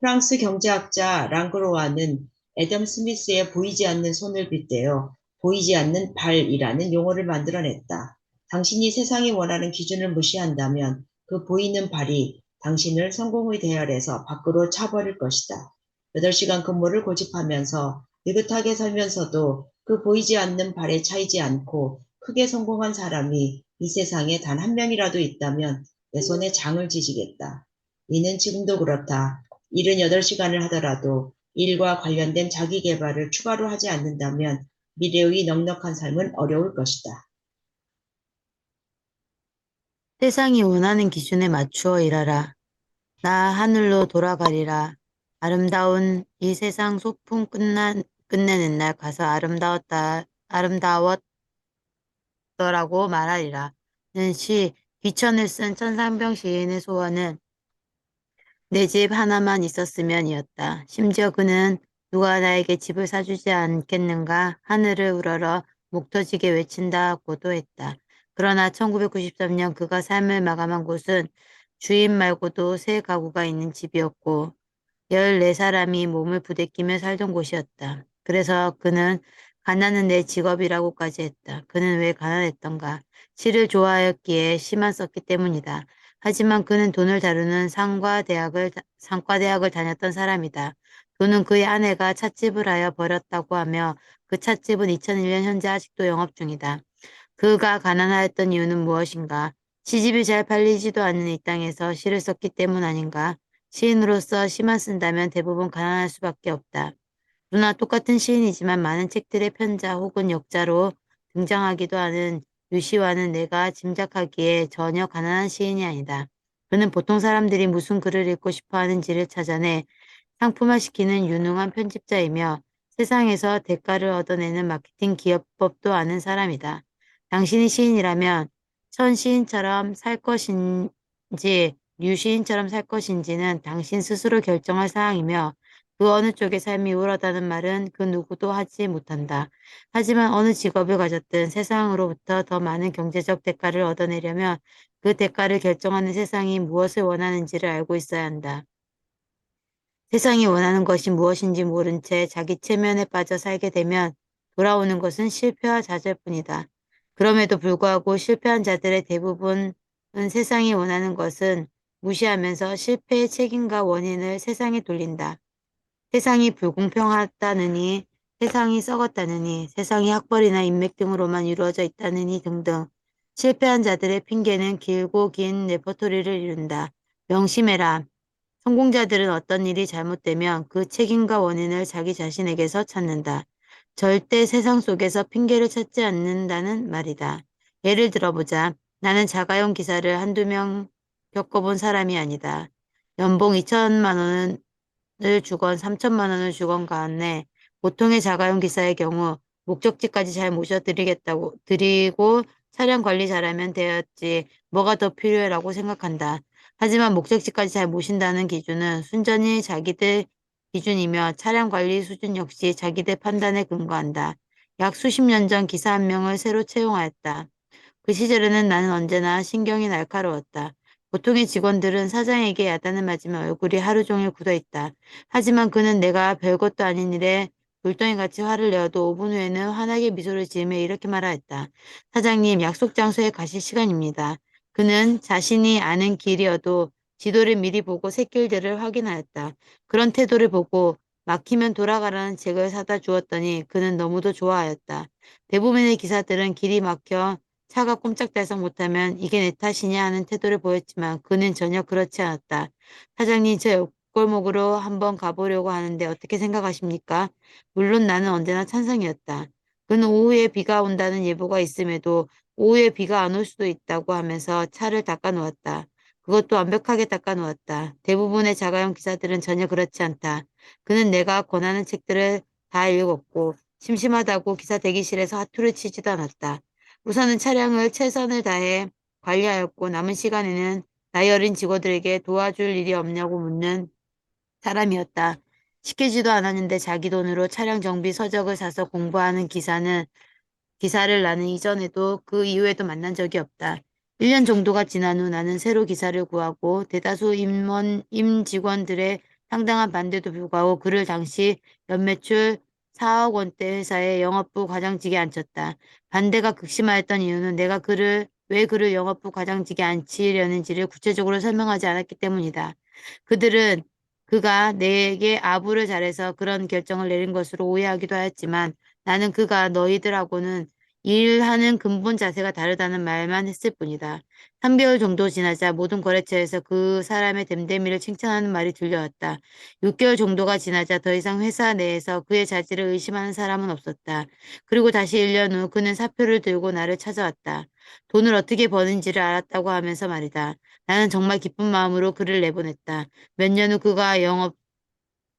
프랑스 경제학자 랑그로아는 애덤 스미스의 보이지 않는 손을 빗대어 보이지 않는 발이라는 용어를 만들어냈다. 당신이 세상이 원하는 기준을 무시한다면 그 보이는 발이 당신을 성공의 대열에서 밖으로 차버릴 것이다. 8시간 근무를 고집하면서 느긋하게 살면서도 그 보이지 않는 발에 차이지 않고 크게 성공한 사람이 이 세상에 단 한 명이라도 있다면 내 손에 장을 지지겠다. 이는 지금도 그렇다. 일은 8시간을 하더라도 일과 관련된 자기 개발을 추가로 하지 않는다면 미래의 넉넉한 삶은 어려울 것이다. 세상이 원하는 기준에 맞추어 일하라. 나 하늘로 돌아가리라. 아름다운 이 세상 소풍 끝내는 날 가서 아름다웠더라고 말하리라. 는 시, 귀천을 쓴 천상병 시인의 소원은 내 집 하나만 있었으면이었다. 심지어 그는 누가 나에게 집을 사주지 않겠는가 하늘을 우러러 목 터지게 외친다고도 했다. 그러나 1993년 그가 삶을 마감한 곳은 주인 말고도 새 가구가 있는 집이었고 14사람이 몸을 부대끼며 살던 곳이었다. 그래서 그는 가난은 내 직업이라고까지 했다. 그는 왜 가난했던가? 시를 좋아하였기에 시만 썼기 때문이다. 하지만 그는 돈을 다루는 상과대학을 다녔던 사람이다. 돈은 그의 아내가 찻집을 하여 버렸다고 하며 그 찻집은 2001년 현재 아직도 영업 중이다. 그가 가난하였던 이유는 무엇인가? 시집이 잘 팔리지도 않는 이 땅에서 시를 썼기 때문 아닌가? 시인으로서 시만 쓴다면 대부분 가난할 수밖에 없다. 누나 똑같은 시인이지만 많은 책들의 편자 혹은 역자로 등장하기도 하는 유시와는 내가 짐작하기에 전혀 가난한 시인이 아니다. 그는 보통 사람들이 무슨 글을 읽고 싶어 하는지를 찾아내 상품화시키는 유능한 편집자이며 세상에서 대가를 얻어내는 마케팅 기업법도 아는 사람이다. 당신이 시인이라면 천 시인처럼 살 것인지 류시인처럼 살 것인지는 당신 스스로 결정할 사항이며 그 어느 쪽의 삶이 우울하다는 말은 그 누구도 하지 못한다. 하지만 어느 직업을 가졌든 세상으로부터 더 많은 경제적 대가를 얻어내려면 그 대가를 결정하는 세상이 무엇을 원하는지를 알고 있어야 한다. 세상이 원하는 것이 무엇인지 모른 채 자기 체면에 빠져 살게 되면 돌아오는 것은 실패와 좌절뿐이다. 그럼에도 불구하고 실패한 자들의 대부분은 세상이 원하는 것은 무시하면서 실패의 책임과 원인을 세상에 돌린다. 세상이 불공평하다느니, 세상이 썩었다느니, 세상이 학벌이나 인맥 등으로만 이루어져 있다느니 등등. 실패한 자들의 핑계는 길고 긴 레퍼토리를 이룬다. 명심해라. 성공자들은 어떤 일이 잘못되면 그 책임과 원인을 자기 자신에게서 찾는다. 절대 세상 속에서 핑계를 찾지 않는다는 말이다. 예를 들어보자. 나는 자가용 기사를 한두 명 겪어본 사람이 아니다. 연봉 2천만 원을 주건 3천만 원을 주건 간에 보통의 자가용 기사의 경우 목적지까지 잘 드리고 차량 관리 잘하면 되었지 뭐가 더 필요해라고 생각한다. 하지만 목적지까지 잘 모신다는 기준은 순전히 자기들 기준이며 차량 관리 수준 역시 자기들 판단에 근거한다. 약 수십 년 전 기사 한 명을 새로 채용하였다. 그 시절에는 나는 언제나 신경이 날카로웠다. 보통의 직원들은 사장에게 야단을 맞으면 얼굴이 하루 종일 굳어있다. 하지만 그는 내가 별것도 아닌 일에 돌덩이같이 화를 내어도 5분 후에는 환하게 미소를 지으며 이렇게 말하였다. 사장님, 약속 장소에 가실 시간입니다. 그는 자신이 아는 길이어도 지도를 미리 보고 샛길들을 확인하였다. 그런 태도를 보고 막히면 돌아가라는 책을 사다 주었더니 그는 너무도 좋아하였다. 대부분의 기사들은 길이 막혀 차가 꼼짝달싹 못하면 이게 내 탓이냐 하는 태도를 보였지만 그는 전혀 그렇지 않았다. 사장님, 저 옆골목으로 한번 가보려고 하는데 어떻게 생각하십니까? 물론 나는 언제나 찬성이었다. 그는 오후에 비가 온다는 예보가 있음에도 오후에 비가 안 올 수도 있다고 하면서 차를 닦아 놓았다. 그것도 완벽하게 닦아 놓았다. 대부분의 자가용 기사들은 전혀 그렇지 않다. 그는 내가 권하는 책들을 다 읽었고 심심하다고 기사 대기실에서 하투를 치지도 않았다. 우선은 차량을 최선을 다해 관리하였고 남은 시간에는 나이 어린 직원들에게 도와줄 일이 없냐고 묻는 사람이었다. 시키지도 않았는데 자기 돈으로 차량 정비 서적을 사서 공부하는 기사를 나는 이전에도 그 이후에도 만난 적이 없다. 1년 정도가 지난 후 나는 새로 기사를 구하고 대다수 임직원들의 상당한 반대도 불구하고 그를 당시 연매출 4억 원대 회사의 영업부 과장직에 앉혔다. 반대가 극심하였던 이유는 내가 왜 그를 영업부 과장직에 앉히려는지를 구체적으로 설명하지 않았기 때문이다. 그들은 그가 내게 아부를 잘해서 그런 결정을 내린 것으로 오해하기도 하였지만 나는 그가 너희들하고는 일하는 근본 자세가 다르다는 말만 했을 뿐이다. 3개월 정도 지나자 모든 거래처에서 그 사람의 됨됨이를 칭찬하는 말이 들려왔다. 6개월 정도가 지나자 더 이상 회사 내에서 그의 자질을 의심하는 사람은 없었다. 그리고 다시 1년 후 그는 사표를 들고 나를 찾아왔다. 돈을 어떻게 버는지를 알았다고 하면서 말이다. 나는 정말 기쁜 마음으로 그를 내보냈다. 몇 년 후 그가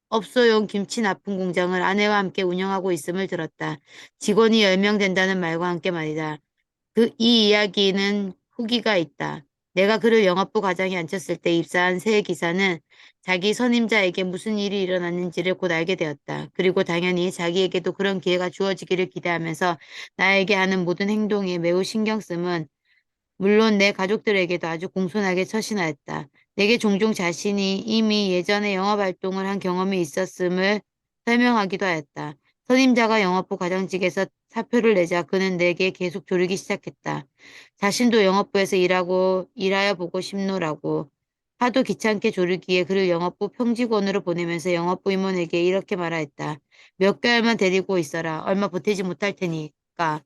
업소용 김치 납품 공장을 아내와 함께 운영하고 있음을 들었다. 직원이 10명 된다는 말과 함께 말이다. 이 이야기는 후기가 있다. 내가 그를 영업부 과장에 앉혔을 때 입사한 새 기사는 자기 선임자에게 무슨 일이 일어났는지를 곧 알게 되었다. 그리고 당연히 자기에게도 그런 기회가 주어지기를 기대하면서 나에게 하는 모든 행동에 매우 신경 쓰면 물론 내 가족들에게도 아주 공손하게 처신하였다. 내게 종종 자신이 이미 예전에 영업 활동을 한 경험이 있었음을 설명하기도 하였다. 선임자가 영업부 과장직에서 사표를 내자 그는 내게 계속 조르기 시작했다. 자신도 영업부에서 일하여 보고 싶노라고. 하도 귀찮게 조르기에 그를 영업부 평직원으로 보내면서 영업부 임원에게 이렇게 말하였다. 몇 개월만 데리고 있어라. 얼마 보태지 못할 테니까.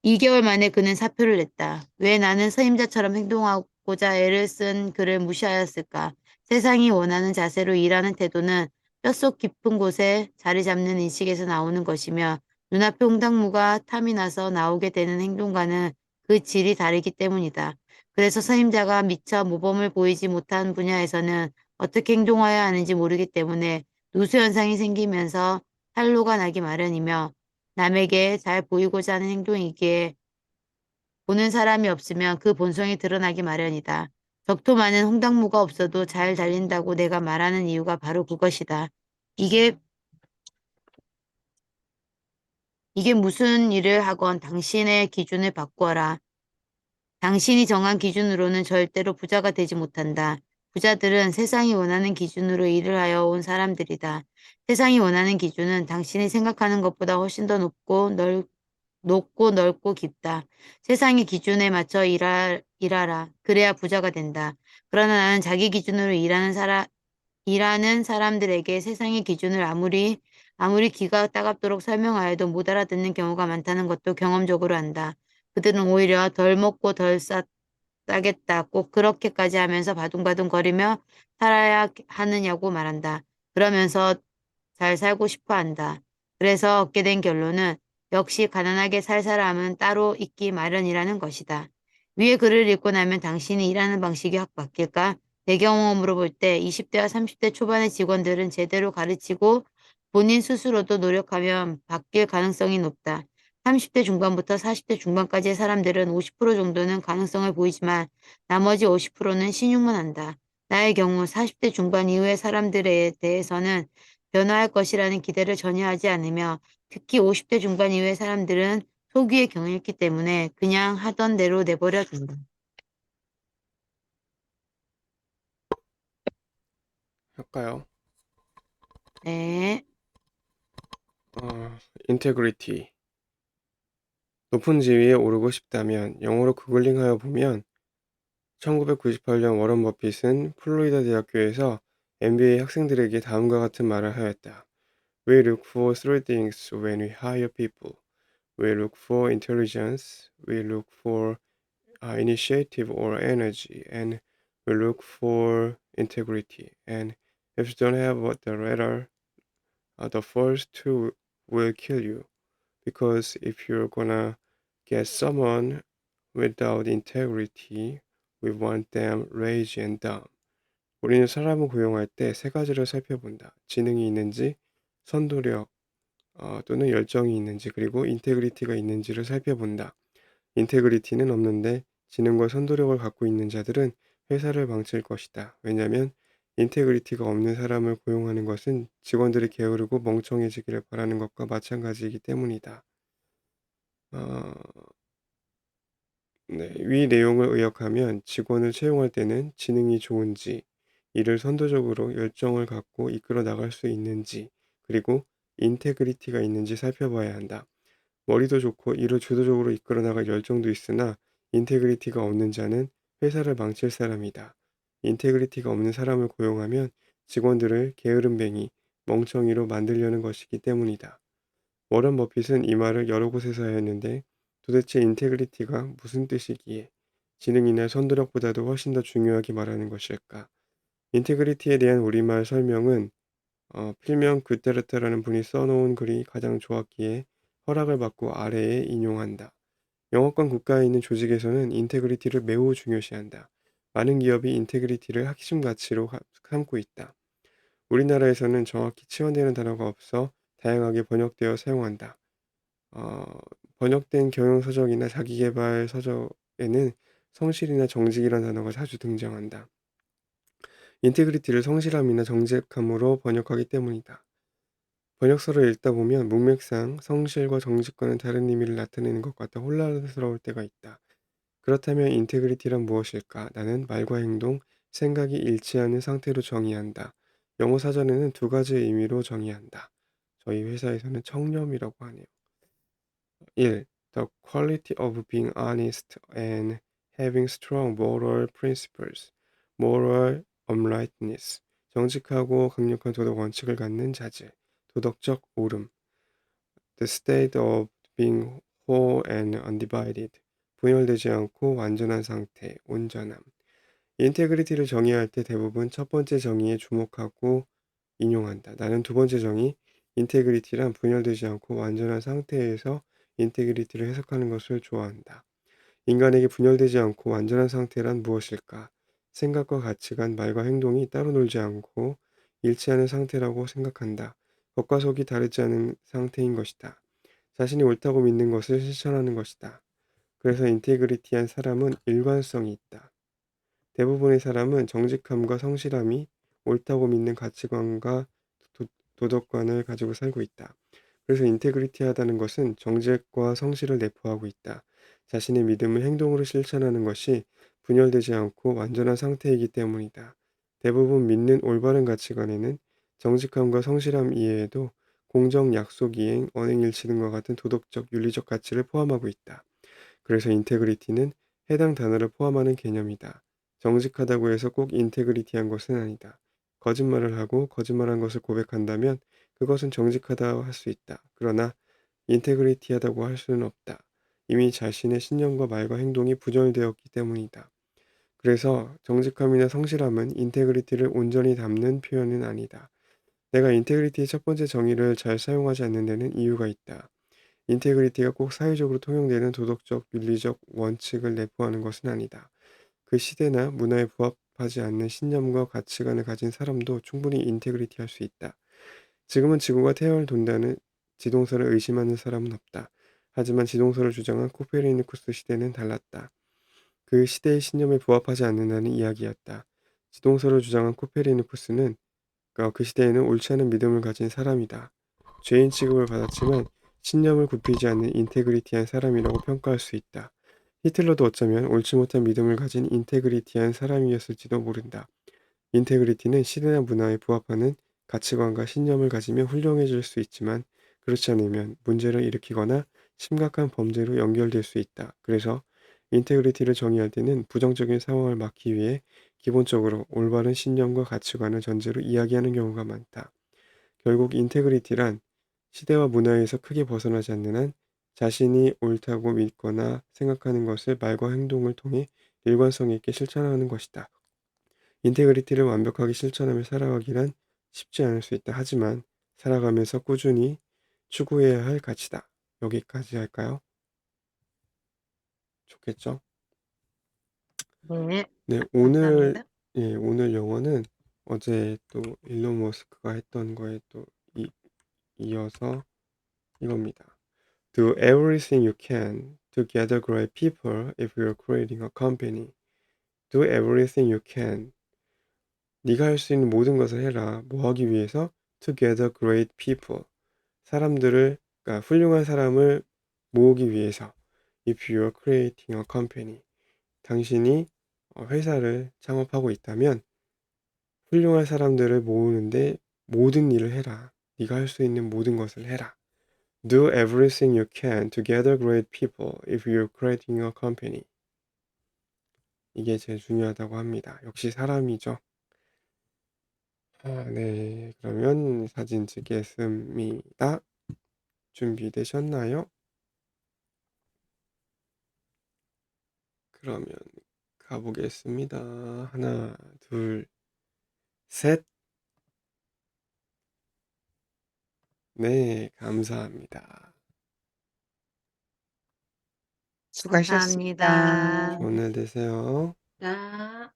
2개월 만에 그는 사표를 냈다. 왜 나는 서임자처럼 행동하고자 애를 쓴 그를 무시하였을까? 세상이 원하는 자세로 일하는 태도는 뼛속 깊은 곳에 자리 잡는 인식에서 나오는 것이며 눈앞에 홍당무가 탐이 나서 나오게 되는 행동과는 그 질이 다르기 때문이다. 그래서 서임자가 미처 모범을 보이지 못한 분야에서는 어떻게 행동해야 하는지 모르기 때문에 누수 현상이 생기면서 탈로가 나기 마련이며 남에게 잘 보이고자 하는 행동이기에 보는 사람이 없으면 그 본성이 드러나기 마련이다. 적토 많은 홍당무가 없어도 잘 달린다고 내가 말하는 이유가 바로 그것이다. 이게, 이게 무슨 일을 하건 당신의 기준을 바꾸어라. 당신이 정한 기준으로는 절대로 부자가 되지 못한다. 부자들은 세상이 원하는 기준으로 일을 하여 온 사람들이다. 세상이 원하는 기준은 당신이 생각하는 것보다 훨씬 더 높고 넓고 깊다. 세상의 기준에 맞춰 일하라. 그래야 부자가 된다. 그러나 나는 자기 기준으로 일하는 사람들에게 세상의 기준을 아무리 귀가 따갑도록 설명하여도 못 알아듣는 경우가 많다는 것도 경험적으로 안다. 그들은 오히려 덜 먹고 싸겠다. 꼭 그렇게까지 하면서 바둥바둥 거리며 살아야 하느냐고 말한다. 그러면서 잘 살고 싶어 한다. 그래서 얻게 된 결론은 역시 가난하게 살 사람은 따로 있기 마련이라는 것이다. 위에 글을 읽고 나면 당신이 일하는 방식이 확 바뀔까? 내 경험으로 볼 때 20대와 30대 초반의 직원들은 제대로 가르치고 본인 스스로도 노력하면 바뀔 가능성이 높다. 30대 중반부터 40대 중반까지의 사람들은 50% 정도는 가능성을 보이지만 나머지 50%는 신용만 한다. 나의 경우 40대 중반 이후의 사람들에 대해서는 변화할 것이라는 기대를 전혀 하지 않으며 특히 50대 중반 이후의 사람들은 소기의 경이있기 때문에 그냥 하던 대로 내버려 둔다. 할까요? 네. integrity. 높은 지위에 오르고 싶다면 영어로 구글링하여 보면 1998년 워런 버핏은 플로리다 대학교에서 MBA 학생들에게 다음과 같은 말을 하였다. We look for three things when we hire people. We look for intelligence, we look for initiative or energy, and we look for integrity. And if you don't have the latter, the first two will kill you. Because if you're gonna get someone without integrity, we want them lazy and dumb. 우리는 사람을 고용할 때 세 가지를 살펴본다. 지능이 있는지, 선도력, 또는 열정이 있는지, 그리고 인테그리티가 있는지를 살펴본다. 인테그리티는 없는데 지능과 선도력을 갖고 있는 자들은 회사를 망칠 것이다. 왜냐하면 인테그리티가 없는 사람을 고용하는 것은 직원들이 게으르고 멍청해지기를 바라는 것과 마찬가지이기 때문이다. 어, 네, 위 내용을 의역하면 직원을 채용할 때는 지능이 좋은지, 이를 선도적으로 열정을 갖고 이끌어 나갈 수 있는지, 그리고 인테그리티가 있는지 살펴봐야 한다. 머리도 좋고 이를 주도적으로 이끌어 나갈 열정도 있으나 인테그리티가 없는 자는 회사를 망칠 사람이다. 인테그리티가 없는 사람을 고용하면 직원들을 게으름뱅이, 멍청이로 만들려는 것이기 때문이다. 워런 버핏은 이 말을 여러 곳에서 하였는데 도대체 인테그리티가 무슨 뜻이기에 지능이나 선도력보다도 훨씬 더 중요하게 말하는 것일까? 인테그리티에 대한 우리말 설명은 필명 구테르타라는 분이 써놓은 글이 가장 좋았기에 허락을 받고 아래에 인용한다. 영어권 국가에 있는 조직에서는 인테그리티를 매우 중요시한다. 많은 기업이 인테그리티를 핵심 가치로 삼고 있다. 우리나라에서는 정확히 치환되는 단어가 없어 다양하게 번역되어 사용한다. 어, 번역된 경영서적이나 자기계발 서적에는 성실이나 정직이라는 단어가 자주 등장한다. 인테그리티를 성실함이나 정직함으로 번역하기 때문이다. 번역서를 읽다 보면 문맥상 성실과 정직과는 다른 의미를 나타내는 것 같아 혼란스러울 때가 있다. 그렇다면 인테그리티란 무엇일까? 나는 말과 행동, 생각이 일치하는 상태로 정의한다. 영어 사전에는 두 가지의 의미로 정의한다. 저희 회사에서는 청렴이라고 하네요. 1. The quality of being honest and having strong moral principles. moral uprightness. 정직하고 강력한 도덕 원칙을 갖는 자질. 도덕적 옳음. The state of being whole and undivided. 분열되지 않고 완전한 상태, 온전함. 인테그리티를 정의할 때 대부분 첫 번째 정의에 주목하고 인용한다. 나는 두 번째 정의, 인테그리티란 분열되지 않고 완전한 상태에서 인테그리티를 해석하는 것을 좋아한다. 인간에게 분열되지 않고 완전한 상태란 무엇일까? 생각과 가치관, 말과 행동이 따로 놀지 않고 일치하는 상태라고 생각한다. 겉과 속이 다르지 않은 상태인 것이다. 자신이 옳다고 믿는 것을 실천하는 것이다. 그래서 인테그리티한 사람은 일관성이 있다. 대부분의 사람은 정직함과 성실함이 옳다고 믿는 가치관과 도덕관을 가지고 살고 있다. 그래서 인테그리티하다는 것은 정직과 성실을 내포하고 있다. 자신의 믿음을 행동으로 실천하는 것이 분열되지 않고 완전한 상태이기 때문이다. 대부분 믿는 올바른 가치관에는 정직함과 성실함 이외에도 공정, 약속 이행, 언행일치 등과 같은 도덕적, 윤리적 가치를 포함하고 있다. 그래서 인테그리티는 해당 단어를 포함하는 개념이다. 정직하다고 해서 꼭 인테그리티한 것은 아니다. 거짓말을 하고 거짓말한 것을 고백한다면 그것은 정직하다 할 수 있다. 그러나 인테그리티하다고 할 수는 없다. 이미 자신의 신념과 말과 행동이 부정되었기 때문이다. 그래서 정직함이나 성실함은 인테그리티를 온전히 담는 표현은 아니다. 내가 인테그리티의 첫 번째 정의를 잘 사용하지 않는 데는 이유가 있다. 인테그리티가 꼭 사회적으로 통용되는 도덕적, 윤리적 원칙을 내포하는 것은 아니다. 그 시대나 문화에 부합하지 않는 신념과 가치관을 가진 사람도 충분히 인테그리티할 수 있다. 지금은 지구가 태양을 돈다는 지동설을 의심하는 사람은 없다. 하지만 지동설을 주장한 코페르니쿠스 시대는 달랐다. 그 시대의 신념에 부합하지 않는다는 이야기였다. 지동설을 주장한 코페르니쿠스는 그 시대에는 옳지 않은 믿음을 가진 사람이다. 죄인 취급을 받았지만 신념을 굽히지 않는 인테그리티한 사람이라고 평가할 수 있다. 히틀러도 어쩌면 옳지 못한 믿음을 가진 인테그리티한 사람이었을지도 모른다. 인테그리티는 시대나 문화에 부합하는 가치관과 신념을 가지면 훌륭해질 수 있지만 그렇지 않으면 문제를 일으키거나 심각한 범죄로 연결될 수 있다. 그래서 인테그리티를 정의할 때는 부정적인 상황을 막기 위해 기본적으로 올바른 신념과 가치관을 전제로 이야기하는 경우가 많다. 결국 인테그리티란 시대와 문화에서 크게 벗어나지 않는 한 자신이 옳다고 믿거나 생각하는 것을 말과 행동을 통해 일관성 있게 실천하는 것이다. 인테그리티를 완벽하게 실천하며 살아가기란 쉽지 않을 수 있다. 하지만 살아가면서 꾸준히 추구해야 할 가치다. 여기까지 할까요? 좋겠죠? 네, 네, 감사합니다. 오늘 영어는 어제 또 일론 머스크가 했던 거에 또 이어서 이겁니다. Do everything you can to gather great people if you're creating a company. Do everything you can. 네가 할 수 있는 모든 것을 해라. 뭐 하기 위해서? To gather great people. 그러니까 훌륭한 사람을 모으기 위해서. If you're creating a company. 당신이 회사를 창업하고 있다면 훌륭한 사람들을 모으는데 모든 일을 해라. 네가 할 수 있는 모든 것을 해라. Do everything you can to gather great people if you're creating a company. 이게 제일 중요하다고 합니다. 역시 사람이죠. 네. 그러면 사진 찍겠습니다. 준비되셨나요? 그러면 가보겠습니다. 하나, 둘, 셋. 네, 감사합니다. 수고하셨습니다. 감사합니다. 좋은 날 되세요. 나